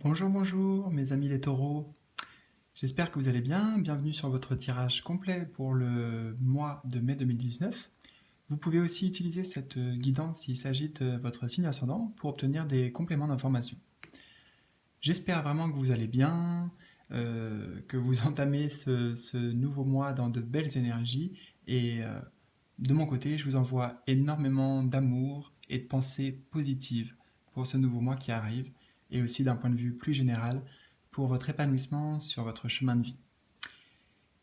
Bonjour, bonjour mes amis les taureaux, j'espère que vous allez bien, bienvenue sur votre tirage complet pour le mois de mai 2019. Vous pouvez aussi utiliser cette guidance s'il s'agit de votre signe ascendant pour obtenir des compléments d'information. J'espère vraiment que vous allez bien, que vous entamez ce nouveau mois dans de belles énergies et de mon côté je vous envoie énormément d'amour et de pensées positives pour ce nouveau mois qui arrive et aussi d'un point de vue plus général pour votre épanouissement sur votre chemin de vie.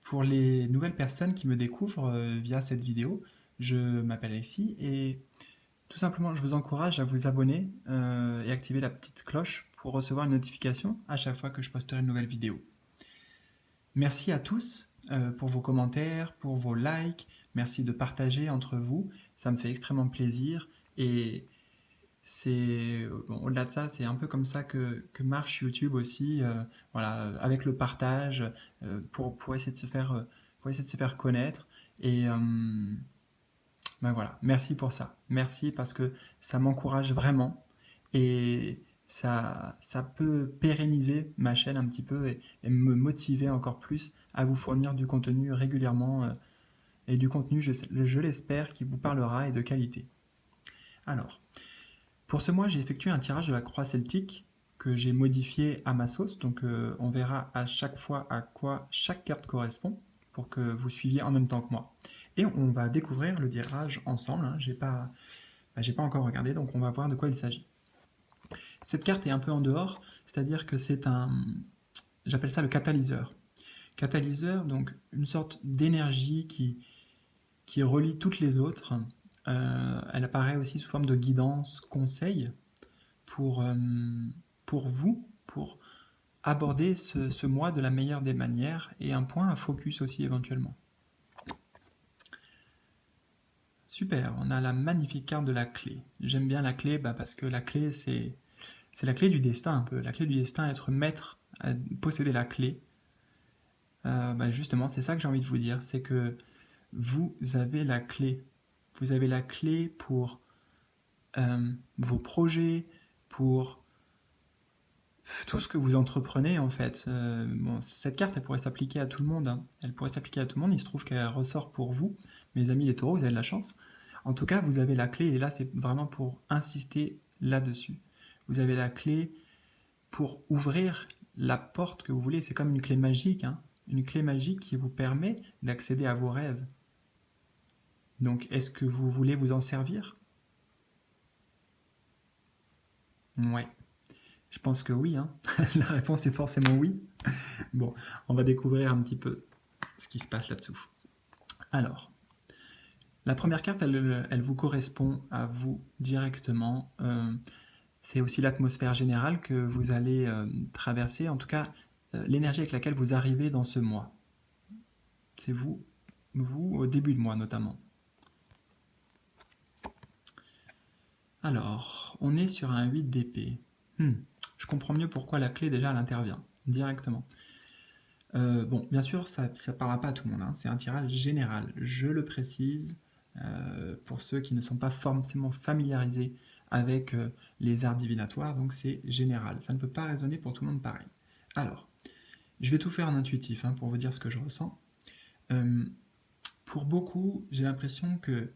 Pour les nouvelles personnes qui me découvrent via cette vidéo, je m'appelle Alexis et tout simplement je vous encourage à vous abonner et activer la petite cloche pour recevoir une notification à chaque fois que je posterai une nouvelle vidéo. Merci à tous pour vos commentaires, pour vos likes, merci de partager entre vous, ça me fait extrêmement plaisir et au-delà de ça, c'est un peu comme ça que marche YouTube aussi, voilà, avec le partage, pour essayer de se faire, connaître. Et ben voilà, merci pour ça. Merci parce que ça m'encourage vraiment et ça peut pérenniser ma chaîne un petit peu et me motiver encore plus à vous fournir du contenu régulièrement et du contenu, je l'espère, qui vous parlera et de qualité. Alors, pour ce mois, j'ai effectué un tirage de la croix celtique que j'ai modifié à ma sauce, donc on verra à chaque fois à quoi chaque carte correspond pour que vous suiviez en même temps que moi. Et on va découvrir le tirage ensemble, hein. J'ai pas encore regardé, donc on va voir de quoi il s'agit. Cette carte est un peu en dehors, c'est-à-dire que c'est j'appelle ça le catalyseur. Catalyseur, donc une sorte d'énergie qui relie toutes les autres. Elle apparaît aussi sous forme de guidance, conseil, pour, euh, pour vous, pour aborder ce mois de la meilleure des manières et un point à focus aussi éventuellement. Super, on a la magnifique carte de la clé. J'aime bien la clé parce que la clé c'est la clé du destin un peu. La clé du destin, être maître, posséder la clé. Justement, c'est ça que j'ai envie de vous dire, c'est que vous avez la clé. Vous avez la clé pour vos projets, pour tout ce que vous entreprenez en fait. Cette carte, elle pourrait s'appliquer à tout le monde, hein. Elle pourrait s'appliquer à tout le monde. Il se trouve qu'elle ressort pour vous, mes amis les taureaux, vous avez de la chance. En tout cas, vous avez la clé, et là, c'est vraiment pour insister là-dessus. Vous avez la clé pour ouvrir la porte que vous voulez. C'est comme une clé magique, hein. Une clé magique qui vous permet d'accéder à vos rêves. Donc, est-ce que vous voulez vous en servir? Ouais, je pense que oui, hein. La réponse est forcément oui. Bon, on va découvrir un petit peu ce qui se passe là-dessous. Alors, la première carte, elle vous correspond à vous directement. C'est aussi l'atmosphère générale que vous allez traverser, en tout cas l'énergie avec laquelle vous arrivez dans ce mois. C'est vous au début de mois notamment. Alors, on est sur un 8 d'épée. Je comprends mieux pourquoi la clé déjà elle intervient directement. Bon, bien sûr, ça ne parlera pas à tout le monde, hein. C'est un tirage général, je le précise, pour ceux qui ne sont pas forcément familiarisés avec les arts divinatoires, donc c'est général. Ça ne peut pas résonner pour tout le monde pareil. Alors, je vais tout faire en intuitif pour vous dire ce que je ressens. Pour beaucoup, j'ai l'impression que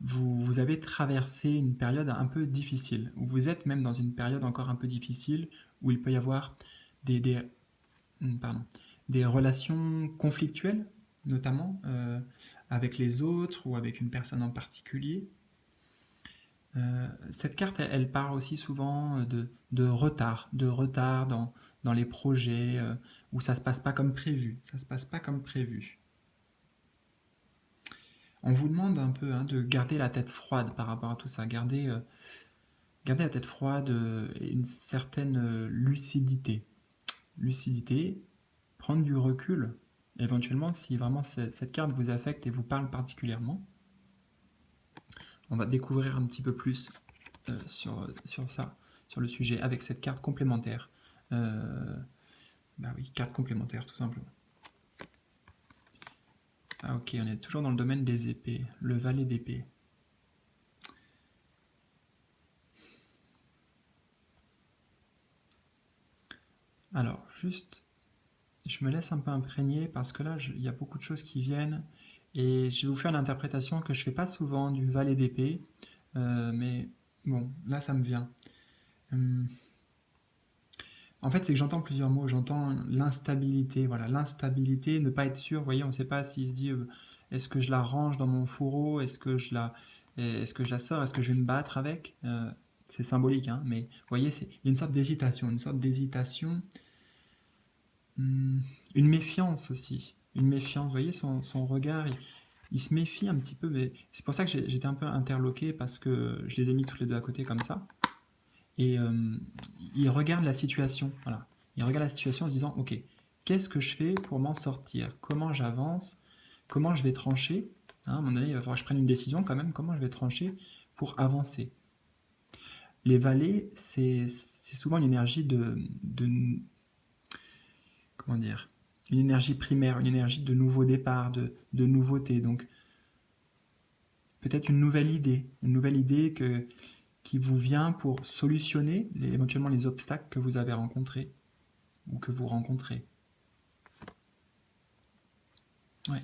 vous avez traversé une période un peu difficile, ou vous êtes même dans une période encore un peu difficile, où il peut y avoir des relations conflictuelles, notamment avec les autres ou avec une personne en particulier. Cette carte, elle parle aussi souvent de retard dans les projets où ça se passe pas comme prévu. Ça se passe pas comme prévu. On vous demande un peu de garder la tête froide par rapport à tout ça. Garder la tête froide et une certaine lucidité. Lucidité, prendre du recul, éventuellement si vraiment cette carte vous affecte et vous parle particulièrement. On va découvrir un petit peu plus sur ça, sur le sujet, avec cette carte complémentaire. Oui, carte complémentaire, tout simplement. Ah ok, on est toujours dans le domaine des épées, le valet d'épée. juste, je me laisse un peu imprégner parce que là, il y a beaucoup de choses qui viennent et je vais vous faire une interprétation que je fais pas souvent du valet d'épée, mais bon, là, ça me vient. Hum, En fait, c'est que j'entends plusieurs mots. J'entends l'instabilité, voilà, l'instabilité, ne pas être sûr. Vous voyez, on ne sait pas s'il se dit est-ce que je la range dans mon fourreau, est-ce que je la sors, est-ce que je vais me battre avec. C'est symbolique, hein, mais vous voyez, il y a une sorte d'hésitation, hum, une méfiance aussi, une méfiance. Vous voyez, son regard, il se méfie un petit peu, mais c'est pour ça que j'étais un peu interloqué parce que je les ai mis tous les deux à côté comme ça. Et il regarde la situation, voilà. Il regarde la situation en se disant, ok, qu'est-ce que je fais pour m'en sortir? Comment j'avance? Comment je vais trancher? Hein, à un moment donné, il va falloir que je prenne une décision quand même. Comment je vais trancher pour avancer? Les valets, c'est souvent une énergie comment dire, une énergie primaire, une énergie de nouveau départ, de nouveauté. Donc peut-être une nouvelle idée qui vous vient pour solutionner éventuellement les obstacles que vous avez rencontrés ou que vous rencontrez. Ouais.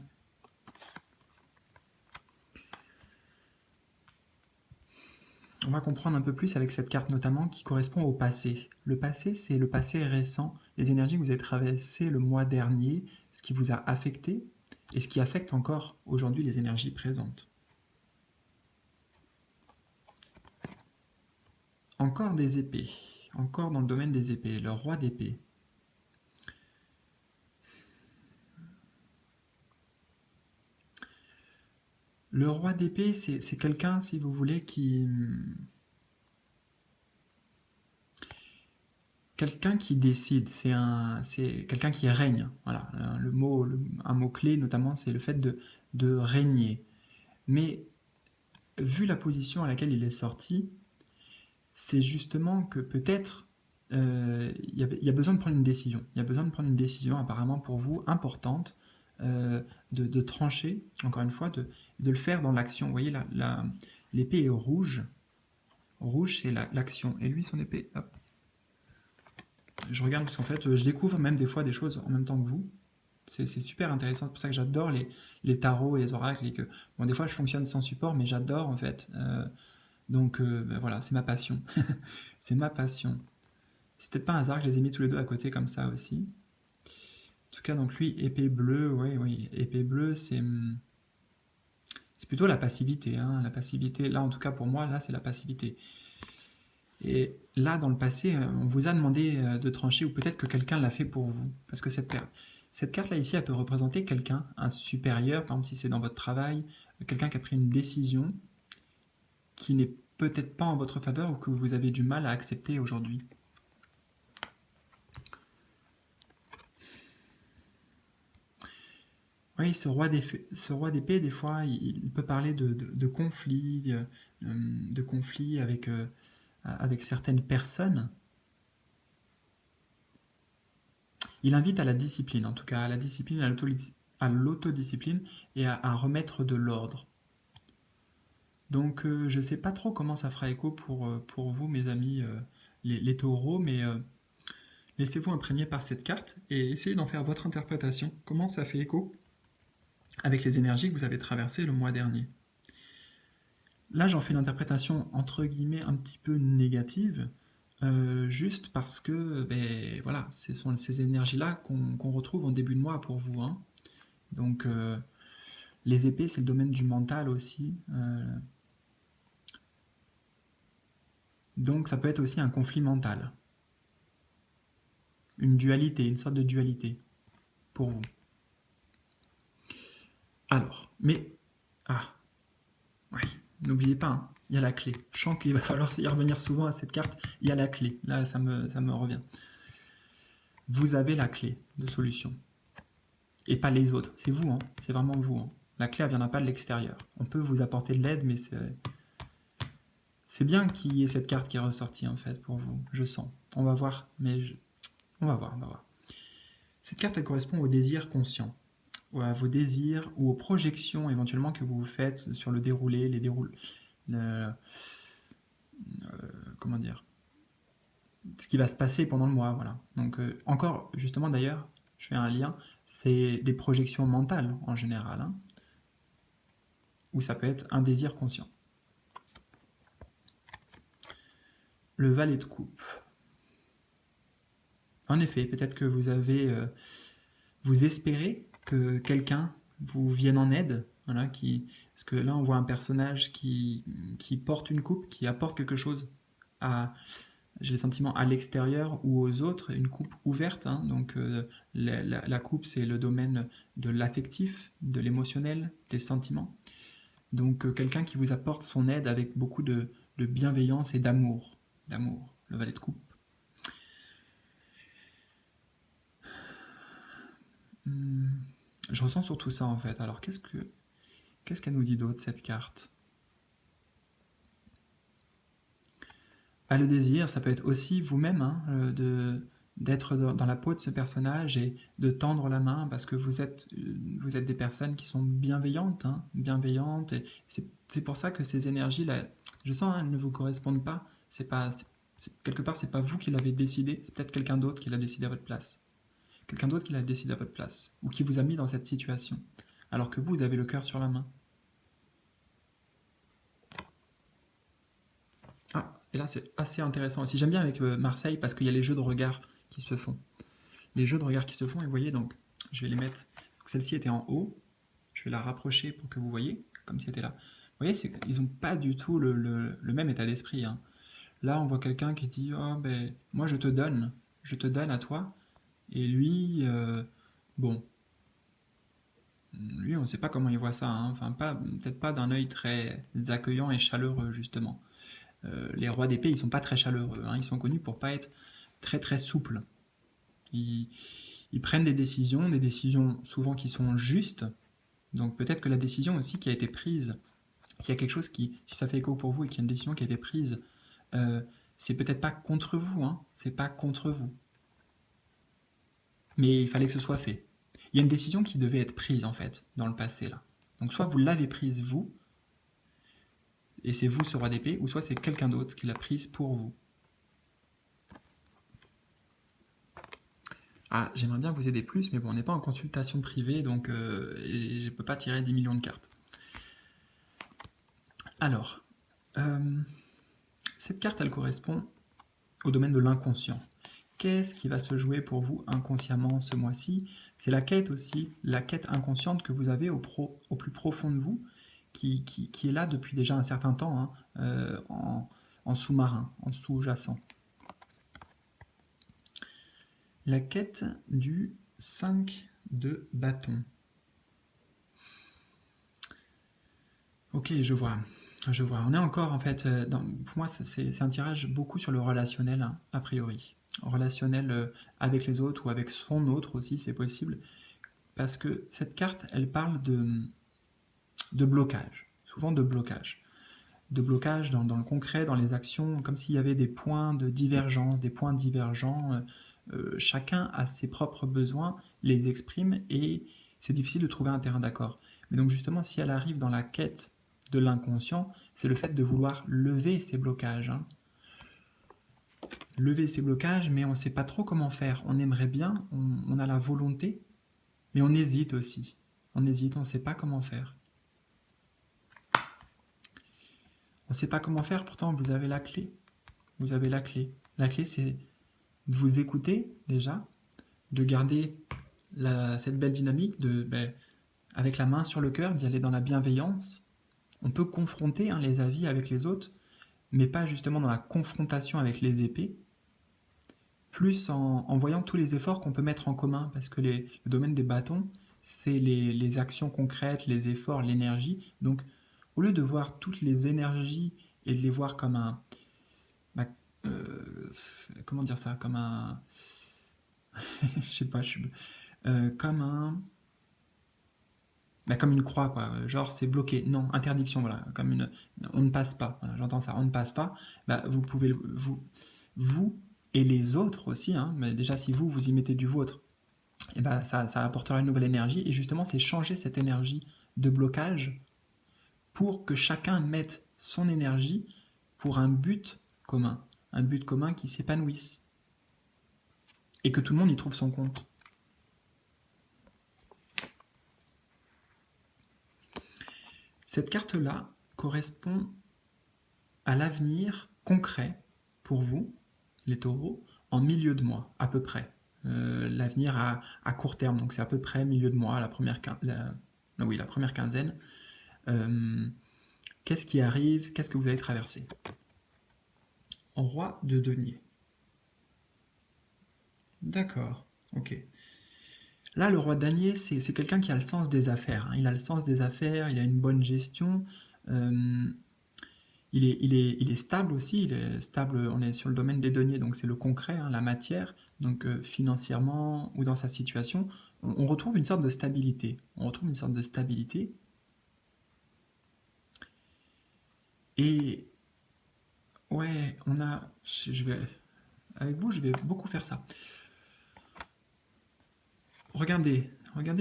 On va comprendre un peu plus avec cette carte notamment qui correspond au passé. Le passé, c'est le passé récent, les énergies que vous avez traversées le mois dernier, ce qui vous a affecté et ce qui affecte encore aujourd'hui les énergies présentes. Encore des épées, encore dans le domaine des épées, le roi d'épée. Le roi d'épée, c'est quelqu'un, si vous voulez, quelqu'un qui décide, c'est quelqu'un qui règne. Voilà, un mot clé notamment, c'est le fait de régner. Mais vu la position à laquelle il est sorti, c'est justement que peut-être il y a besoin de prendre une décision. Il y a besoin de prendre une décision apparemment pour vous importante, de trancher, encore une fois, de le faire dans l'action. Vous voyez, l'épée est rouge. Rouge, c'est l'action. Et lui, son épée, hop. Je regarde parce qu'en fait, je découvre même des fois des choses en même temps que vous. C'est super intéressant. C'est pour ça que j'adore les tarots et les oracles. Bon, des fois, je fonctionne sans support, mais j'adore en fait. Donc ben voilà, c'est ma passion. C'est ma passion. C'est peut-être pas un hasard que je les ai mis tous les deux à côté comme ça aussi. En tout cas, donc lui, épée bleue, oui, oui, épée bleue, c'est plutôt la passivité, hein, la passivité. Là, en tout cas pour moi, là, c'est la passivité. Et là, dans le passé, on vous a demandé de trancher, ou peut-être que quelqu'un l'a fait pour vous. Parce que cette carte-là ici, elle peut représenter quelqu'un, un supérieur, par exemple si c'est dans votre travail, quelqu'un qui a pris une décision qui n'est peut-être pas en votre faveur ou que vous avez du mal à accepter aujourd'hui. Oui, ce roi d'épée, des fois, il peut parler de conflits, de conflits avec certaines personnes. Il invite à la discipline, en tout cas à la discipline, à l'autodiscipline et à remettre de l'ordre. Donc je ne sais pas trop comment ça fera écho pour vous, mes amis, les taureaux, mais laissez-vous imprégner par cette carte et essayez d'en faire votre interprétation. Comment ça fait écho avec les énergies que vous avez traversées le mois dernier. Là, j'en fais une interprétation entre guillemets un petit peu négative, juste parce que ben, voilà, ce sont ces énergies-là qu'on retrouve en début de mois pour vous. Hein. Donc, les épées, c'est le domaine du mental aussi. Donc, ça peut être aussi un conflit mental, une dualité, une sorte de dualité pour vous. Alors, mais ah, oui, n'oubliez pas, hein, il y a la clé. Je sens qu'il va falloir y revenir souvent à cette carte. Il y a la clé. Là, ça me revient. Vous avez la clé de solution. Et pas les autres. C'est vous, hein. C'est vraiment vous. Hein. La clé, elle viendra pas de l'extérieur. On peut vous apporter de l'aide, mais c'est bien qu'il y ait cette carte qui est ressortie, en fait, pour vous. Je sens. On va voir, on va voir, on va voir. Cette carte, elle correspond au désir conscient, ou à vos désirs, ou aux projections, éventuellement, que vous faites sur le déroulé, comment dire, ce qui va se passer pendant le mois, voilà. Donc encore, justement d'ailleurs, je fais un lien, c'est des projections mentales en général, hein, ou ça peut être un désir conscient. Le valet de coupe. En effet, peut-être que vous espérez que quelqu'un vous vienne en aide, voilà, parce que là on voit un personnage qui porte une coupe, qui apporte quelque chose à, j'ai le sentiment, à l'extérieur ou aux autres, une coupe ouverte, hein, donc la coupe c'est le domaine de l'affectif, de l'émotionnel, des sentiments. Donc quelqu'un qui vous apporte son aide avec beaucoup de bienveillance et d'amour, le valet de coupe. Je ressens surtout ça en fait. Alors qu'est-ce qu'elle nous dit d'autre cette carte? Le désir, ça peut être aussi vous-même, hein, d'être dans la peau de ce personnage et de tendre la main parce que vous êtes des personnes qui sont bienveillantes, hein, bienveillantes. Et c'est pour ça que ces énergies-là, je sens, hein, elles ne vous correspondent pas. Quelque part, c'est pas vous qui l'avez décidé, c'est peut-être quelqu'un d'autre qui l'a décidé à votre place. Quelqu'un d'autre qui l'a décidé à votre place ou qui vous a mis dans cette situation, alors que vous avez le cœur sur la main. Ah, et là c'est assez intéressant aussi. J'aime bien avec Marseille parce qu'il y a les jeux de regard qui se font. Les jeux de regard qui se font, et vous voyez, donc je vais les mettre. Celle-ci était en haut, je vais la rapprocher pour que vous voyez, comme si elle était là. Vous voyez, ils n'ont pas du tout le même état d'esprit, hein. Là, on voit quelqu'un qui dit oh, ben, moi je te donne à toi. Et lui, bon, lui, on ne sait pas comment il voit ça, hein. Enfin, peut-être pas d'un œil très accueillant et chaleureux, justement. Les rois d'épée, ils sont pas très chaleureux, hein. Ils sont connus pour pas être très très souples. Ils, ils prennent des décisions souvent qui sont justes. Donc peut-être que la décision aussi qui a été prise, s'il y a quelque chose si ça fait écho pour vous et qu'il y a une décision qui a été prise, c'est peut-être pas contre vous, hein. C'est pas contre vous. Mais il fallait que ce soit fait. Il y a une décision qui devait être prise en fait dans le passé là. Donc soit vous l'avez prise vous, et c'est vous ce roi d'épée, ou soit c'est quelqu'un d'autre qui l'a prise pour vous. Ah, j'aimerais bien vous aider plus, mais bon, on n'est pas en consultation privée, donc je ne peux pas tirer 10 millions de cartes. Alors, cette carte, elle correspond au domaine de l'inconscient. Qu'est-ce qui va se jouer pour vous inconsciemment ce mois-ci? C'est la quête aussi, la quête inconsciente que vous avez au plus profond de vous, qui est là depuis déjà un certain temps, hein, en sous-marin, en sous-jacent. La quête du 5 de bâton. Ok, je vois. On est encore, en fait, pour moi, c'est un tirage beaucoup sur le relationnel, hein, a priori. Relationnel avec les autres ou avec son autre aussi, c'est possible. Parce que cette carte, elle parle de blocage, souvent de blocage. De blocage dans le concret, dans les actions, comme s'il y avait des points de divergence, des points divergents. Chacun a ses propres besoins, les exprime et c'est difficile de trouver un terrain d'accord. Mais donc justement, si elle arrive dans la quête de l'inconscient, c'est le fait de vouloir lever ces blocages, hein. Lever ces blocages, mais on ne sait pas trop comment faire. On aimerait bien, on a la volonté, mais on hésite aussi. On hésite, on ne sait pas comment faire. On ne sait pas comment faire, pourtant vous avez la clé. Vous avez la clé. La clé, c'est de vous écouter déjà, de garder cette belle dynamique, avec la main sur le cœur, d'y aller dans la bienveillance. On peut confronter, hein, les avis avec les autres, mais pas justement dans la confrontation avec les épées, plus en voyant tous les efforts qu'on peut mettre en commun, parce que le domaine des bâtons, c'est les actions concrètes, les efforts, l'énergie. Donc, au lieu de voir toutes les énergies et de les voir comme un... bah, comment dire ça? Comme un... je sais pas, comme un... comme une croix, quoi. Genre, c'est bloqué. Non, interdiction, voilà. On ne passe pas. Voilà, j'entends ça. On ne passe pas. Vous pouvez, vous et les autres aussi, hein, mais déjà, si vous y mettez du vôtre, et ça apportera une nouvelle énergie. Et justement, c'est changer cette énergie de blocage pour que chacun mette son énergie pour un but commun. un but commun qui s'épanouisse. Et que tout le monde y trouve son compte. Cette carte-là correspond à l'avenir concret pour vous, les taureaux, en milieu de mois, à peu près. L'avenir à court terme, donc c'est à peu près milieu de mois, la première quinzaine. Qu'est-ce qui arrive? Qu'est-ce que vous allez traverser? Roi de denier. D'accord, ok. Là, le roi de denier, c'est quelqu'un qui a le sens des affaires. Hein. Il a le sens des affaires, il a une bonne gestion. Il est stable aussi, il est stable, on est sur le domaine des deniers, donc c'est le concret, hein, la matière, donc financièrement ou dans sa situation, on retrouve une sorte de stabilité. On retrouve une sorte de stabilité. Et ouais, avec vous, je vais beaucoup faire ça. Regardez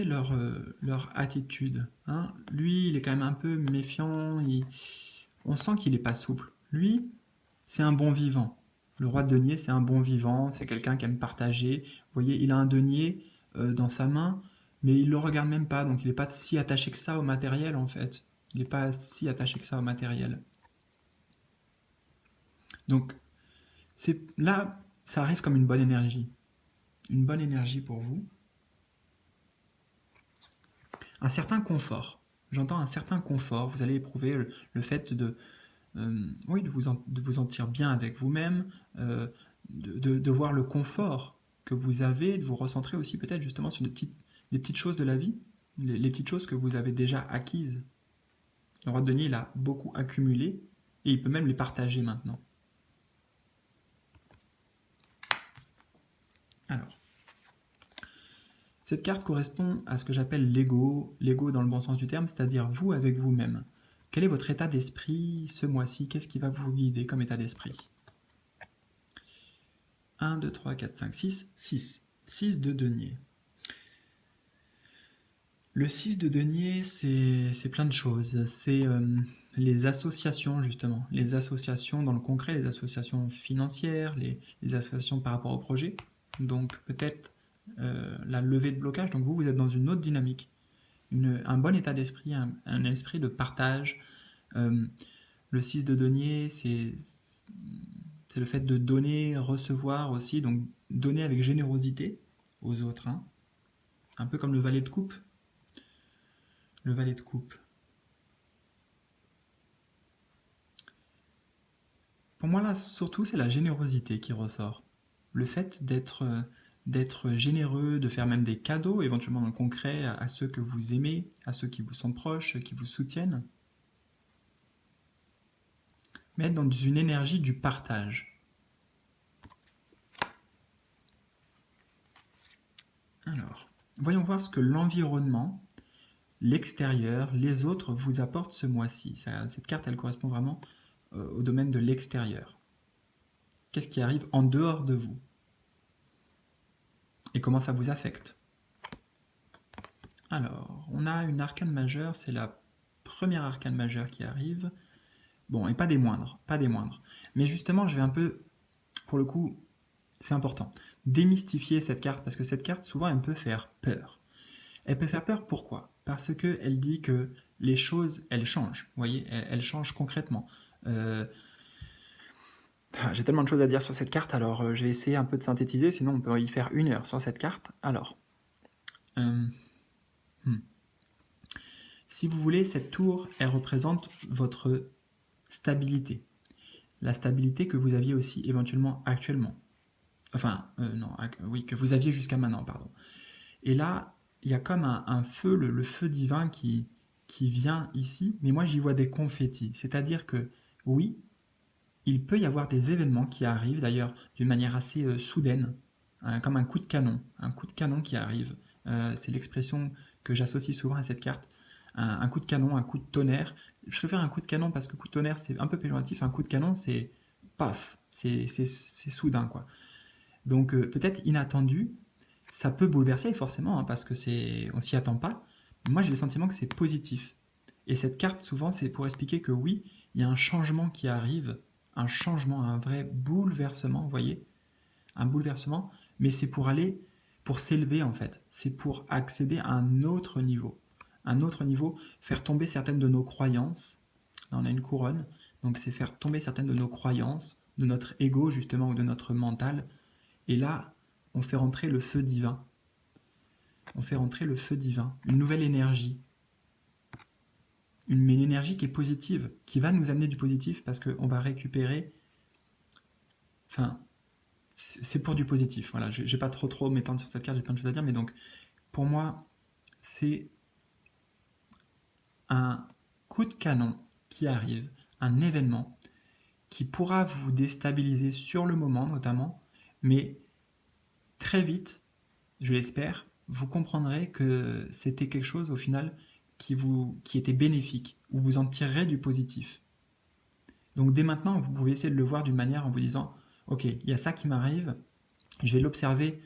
leur attitude. Hein. Lui, il est quand même un peu méfiant, on sent qu'il n'est pas souple. Lui, c'est un bon vivant. Le roi de denier, c'est un bon vivant, c'est quelqu'un qui aime partager. Vous voyez, il a un denier dans sa main, mais il ne le regarde même pas, donc il n'est pas si attaché que ça au matériel, en fait. Il n'est pas si attaché que ça au matériel. Donc, là, ça arrive comme une bonne énergie. Une bonne énergie pour vous. Un certain confort. J'entends un certain confort. Vous allez éprouver le fait oui, de vous sentir bien avec vous-même, de voir le confort que vous avez, de vous recentrer aussi peut-être justement sur des petites choses de la vie, les petites choses que vous avez déjà acquises. Le roi de denier, il a beaucoup accumulé et il peut même les partager maintenant. Alors, cette carte correspond à ce que j'appelle l'ego dans le bon sens du terme, c'est-à-dire vous avec vous-même. Quel est votre état d'esprit ce mois-ci? Qu'est-ce qui va vous guider comme état d'esprit? 1, 2, 3, 4, 5, 6, 6. 6 de denier. Le 6 de denier, c'est plein de choses. C'est les associations, justement. Les associations dans le concret, les associations financières, les associations par rapport au projet. Donc peut-être la levée de blocage. Donc vous êtes dans une autre dynamique. Un bon état d'esprit, un esprit de partage. Le 6 de denier, c'est le fait de donner, recevoir aussi, donc donner avec générosité aux autres. Hein. Un peu comme le valet de coupe. Le valet de coupe. Pour moi, là, surtout, c'est la générosité qui ressort. Le fait d'être généreux, de faire même des cadeaux, éventuellement dans le concret, à ceux que vous aimez, à ceux qui vous sont proches, qui vous soutiennent. Mais être dans une énergie du partage. Alors, voyons voir ce que l'environnement, l'extérieur, les autres vous apportent ce mois-ci. Cette carte, elle correspond vraiment au domaine de l'extérieur. Qu'est-ce qui arrive en dehors de vous? Et comment ça vous affecte? Alors, on a une arcane majeure, c'est la première arcane majeure qui arrive. Bon, et pas des moindres, pas des moindres. Mais justement, je vais un peu, pour le coup, c'est important, démystifier cette carte, parce que cette carte, souvent, elle peut faire peur. Elle peut faire peur, pourquoi? Parce qu'elle dit que les choses, elles changent, vous voyez, elles changent concrètement. J'ai tellement de choses à dire sur cette carte, alors je vais essayer un peu de synthétiser, sinon on peut y faire 1 heure sur cette carte. Alors, si vous voulez, cette tour, elle représente votre stabilité. La stabilité que vous aviez aussi éventuellement actuellement. Enfin, non, oui, que vous aviez jusqu'à maintenant, pardon. Et là, il y a comme un feu, le feu divin qui vient ici, mais moi j'y vois des confettis. C'est-à-dire que, oui, il peut y avoir des événements qui arrivent, d'ailleurs, d'une manière assez soudaine, comme un coup de canon qui arrive. C'est l'expression que j'associe souvent à cette carte. Un coup de canon, un coup de tonnerre. Je préfère un coup de canon parce que coup de tonnerre, c'est un peu péjoratif. Un coup de canon, c'est paf, c'est soudain, quoi. Donc, peut-être inattendu, ça peut bouleverser, forcément, hein, parce que on s'y attend pas. Moi, j'ai le sentiment que c'est positif. Et cette carte, souvent, c'est pour expliquer que oui, il y a un changement qui arrive un changement, un vrai bouleversement, vous voyez, un bouleversement, mais c'est pour s'élever en fait, c'est pour accéder à un autre niveau, faire tomber certaines de nos croyances. Là, on a une couronne, donc c'est faire tomber certaines de nos croyances, de notre ego justement ou de notre mental, et là, on fait rentrer le feu divin. On fait rentrer le feu divin, une nouvelle énergie, une énergie qui est positive, qui va nous amener du positif parce qu'on va récupérer. Enfin, c'est pour du positif. Voilà, je ne vais pas trop m'étendre sur cette carte, j'ai plein de choses à dire, mais donc, pour moi, c'est un coup de canon qui arrive, un événement qui pourra vous déstabiliser sur le moment notamment, mais très vite, je l'espère, vous comprendrez que c'était quelque chose au final qui était bénéfique, où vous en tirerez du positif. Donc dès maintenant, vous pouvez essayer de le voir d'une manière en vous disant, ok, il y a ça qui m'arrive, je vais l'observer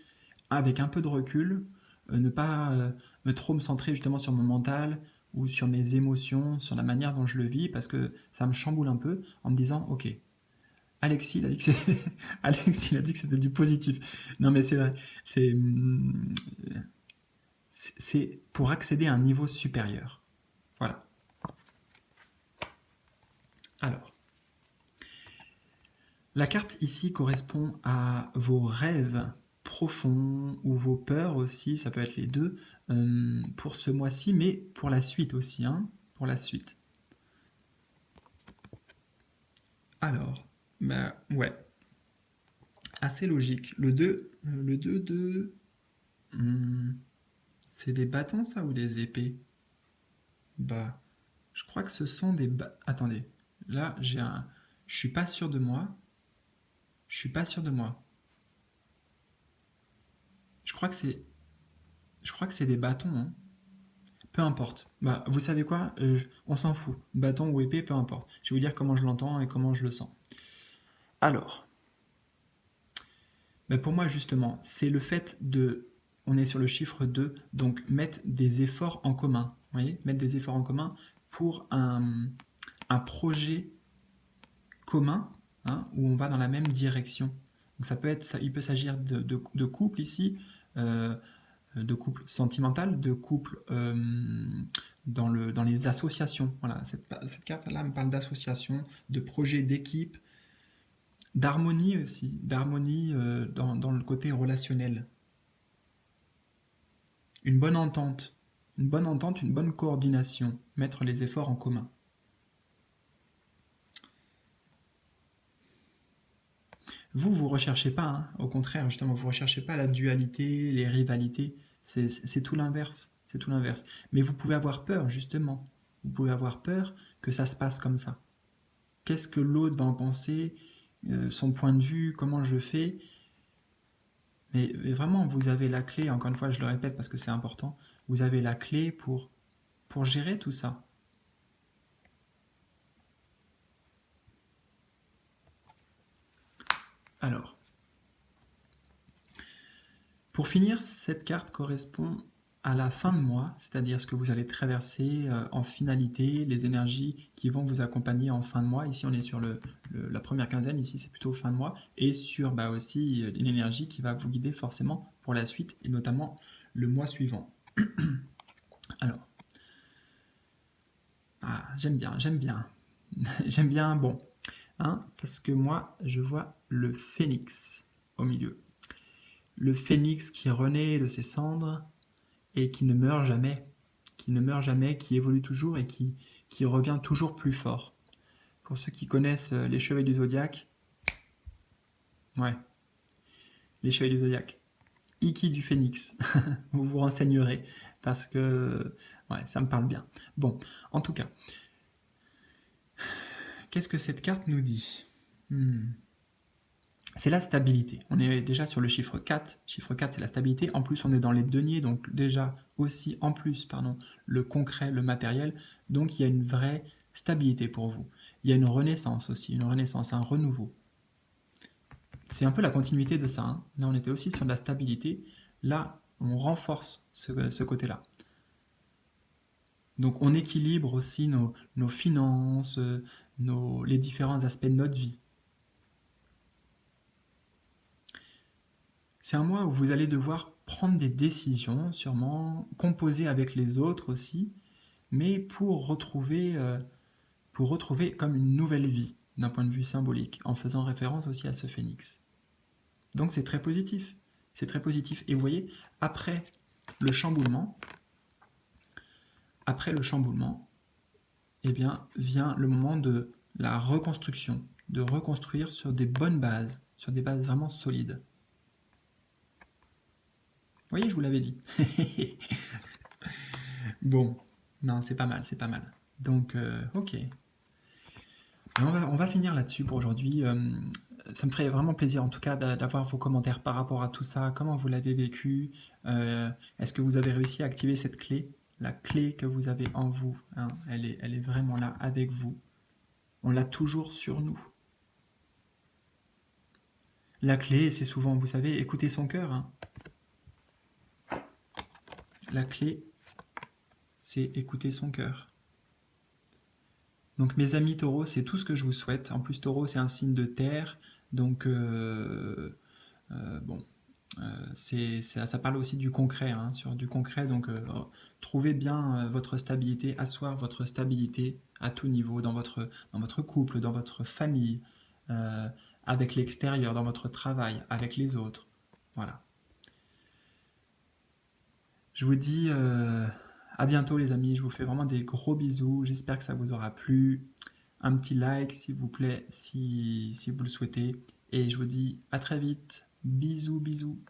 avec un peu de recul, ne pas trop me centrer justement sur mon mental ou sur mes émotions, sur la manière dont je le vis, parce que ça me chamboule un peu en me disant, ok, Alexis, il a dit que Alexis, il a dit que c'était du positif. Non mais c'est vrai, c'est c'est pour accéder à un niveau supérieur. Voilà. Alors, la carte ici correspond à vos rêves profonds ou vos peurs aussi, ça peut être les deux, pour ce mois-ci, mais pour la suite aussi, hein, pour la suite. Alors, bah ouais, assez logique. Le 2 de... c'est des bâtons ça ou des épées? Bah, je crois que ce sont des... Attendez, là j'ai un... Je suis pas sûr de moi. Je suis pas sûr de moi. Je crois que c'est... Je crois que c'est des bâtons, hein. Peu importe. Bah, vous savez quoi? On s'en fout. Bâton ou épée, peu importe. Je vais vous dire comment je l'entends et comment je le sens. Alors, bah pour moi justement, c'est le fait de... On est sur le chiffre 2, donc mettre des efforts en commun. Vous voyez? Mettre des efforts en commun pour un projet commun, hein, où on va dans la même direction. Donc ça peut être, il peut s'agir de couple ici, de couple sentimental, de couple dans les associations. Voilà, cette carte-là me parle d'association, de projet d'équipe, d'harmonie aussi, d'harmonie dans le côté relationnel. Une bonne entente, une bonne entente, une bonne coordination, mettre les efforts en commun. Vous recherchez pas, hein, au contraire, justement, vous recherchez pas la dualité, les rivalités, c'est tout l'inverse, c'est tout l'inverse. Mais vous pouvez avoir peur, justement, vous pouvez avoir peur que ça se passe comme ça. Qu'est-ce que l'autre va en penser, son point de vue, comment je fais. Mais vraiment, vous avez la clé, encore une fois, je le répète parce que c'est important, vous avez la clé pour gérer tout ça. Alors, pour finir, cette carte correspond à la fin de mois, c'est-à-dire ce que vous allez traverser en finalité, les énergies qui vont vous accompagner en fin de mois. Ici, on est sur la première quinzaine, ici c'est plutôt fin de mois, et sur aussi une énergie qui va vous guider forcément pour la suite, et notamment le mois suivant. Alors, j'aime bien, j'aime bien, bon, hein, parce que moi, je vois le phénix au milieu. Le phénix qui renaît de ses cendres et qui ne meurt jamais, qui évolue toujours et qui revient toujours plus fort. Pour ceux qui connaissent les Chevaliers du Zodiaque, ouais, les Chevaliers du Zodiaque, Iki du Phénix, vous vous renseignerez parce que ouais, ça me parle bien. Bon, en tout cas, qu'est-ce que cette carte nous dit? C'est la stabilité. On est déjà sur le chiffre 4. Chiffre 4, c'est la stabilité. En plus, on est dans les deniers, donc déjà aussi, en plus, pardon, le concret, le matériel. Donc, il y a une vraie stabilité pour vous. Il y a une renaissance aussi, une renaissance, un renouveau. C'est un peu la continuité de ça, hein. Là, on était aussi sur de la stabilité. Là, on renforce ce côté-là. Donc, on équilibre aussi nos finances, les différents aspects de notre vie. C'est un mois où vous allez devoir prendre des décisions, sûrement, composer avec les autres aussi, mais pour retrouver comme une nouvelle vie d'un point de vue symbolique, en faisant référence aussi à ce phénix. Donc c'est très positif. C'est très positif. Et vous voyez, après le chamboulement, après le chamboulement, eh bien, vient le moment de la reconstruction, de reconstruire sur des bonnes bases, sur des bases vraiment solides. Vous voyez, je vous l'avais dit. Bon, non, c'est pas mal, c'est pas mal. Donc, ok. On va finir là-dessus pour aujourd'hui. Ça me ferait vraiment plaisir en tout cas d'avoir vos commentaires par rapport à tout ça. Comment vous l'avez vécu? Est-ce que vous avez réussi à activer cette clé? La clé que vous avez en vous, hein, elle est vraiment là avec vous. On l'a toujours sur nous. La clé, c'est souvent, vous savez, écouter son cœur, hein. La clé, c'est écouter son cœur. Donc mes amis taureaux, c'est tout ce que je vous souhaite. En plus, taureau, c'est un signe de terre. Donc, bon, ça parle aussi du concret, hein, sur du concret. Donc, trouvez bien votre stabilité, asseoir votre stabilité à tout niveau, dans votre couple, dans votre famille, euh, avec l'extérieur, dans votre travail, avec les autres. Voilà. Je vous dis à bientôt les amis, je vous fais vraiment des gros bisous, j'espère que ça vous aura plu. Un petit like s'il vous plaît si vous le souhaitez. Et je vous dis à très vite. Bisous bisous.